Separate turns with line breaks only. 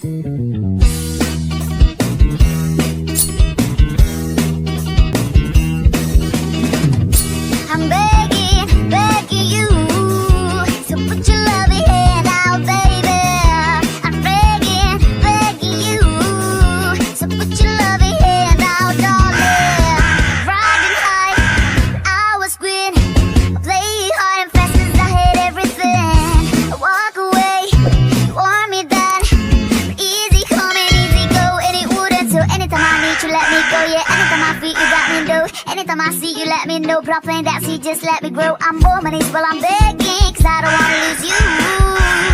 I'm begging, begging you, so put your loving hand out, baby. I'm begging, begging you, so put your loving hand out, darling. Riding high, I was green, play hard and fast 'cause I hate everything. I walk away, you want me then, easy come and easy go, and it wouldn't. So anytime I need you, let me go. Yeah, anytime I feel you got me know. Anytime I see you, let me know. Drop playing that seed, just let me grow. I'm on my knees while I'm begging, 'cause I don't wanna lose you.